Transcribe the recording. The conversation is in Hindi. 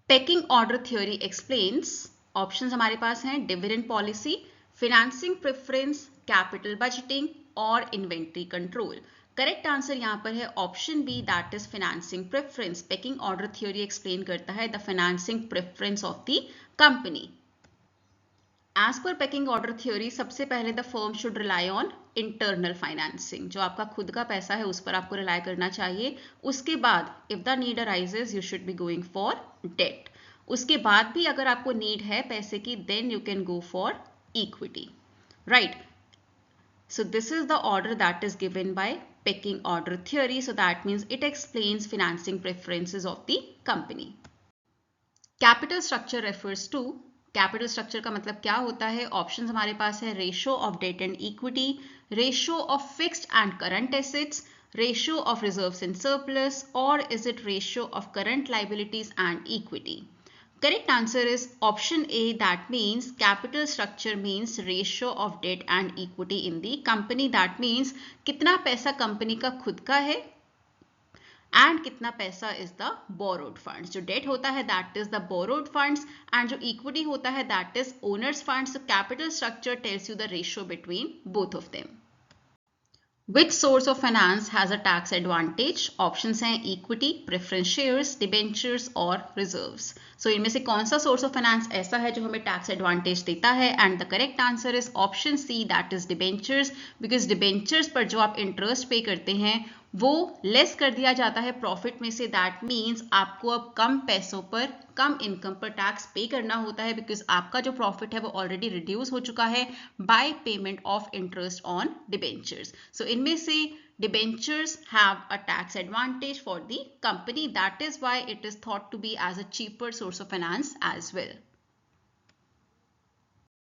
Packing order theory explains, options हमारे पास हैं dividend policy, financing preference, capital budgeting और इन्वेंट्री कंट्रोल। करेक्ट आंसर यहाँ पर है option B, that is financing preference. Pecking order theory explain करता है the financing preference of the company. As per pecking order theory, सबसे पहले the firm should rely on internal financing, जो आपका खुद का पैसा है उस पर आपको रिलाई करना चाहिए। उसके बाद if the need arises you should be going for debt. उसके बाद भी अगर आपको नीड है पैसे की, then you can go for equity, right. So this is the order that is given by pecking order theory. So that means it explains financing preferences of the company. Capital structure refers to, capital structure का मतलब क्या होता है? ऑप्शंस हमारे पास है ratio of debt and equity, ratio of fixed and current assets, ratio of reserves and surplus, और is it ratio of current liabilities and equity? Correct answer is option A, that means capital structure means ratio of debt and equity in the company. That means कितना पैसा कंपनी का खुद का है एंड कितना पैसा इज द बोरोड फंड्स। जो डेट होता है that is the borrowed funds and जो इक्विटी होता है that is owners funds. So capital structure tells you the ratio between both of them. Which source of finance has a tax advantage? Options हैं equity, preference shares, debentures और reserves. So इनमें से कौन सा source of finance ऐसा है जो हमें tax advantage देता है? And the correct answer is option C, that is debentures, because debentures पर जो आप interest pay करते हैं वो लेस कर दिया जाता है प्रॉफिट में से। दैट मीन्स आपको अब कम पैसों पर, कम इनकम पर टैक्स पे करना होता है, बिकॉज आपका जो प्रॉफिट है वो ऑलरेडी रिड्यूस हो चुका है by payment of interest on debentures. So इनमें से debentures have a tax advantage for the company, that is why it is thought to be as a cheaper source of finance as well.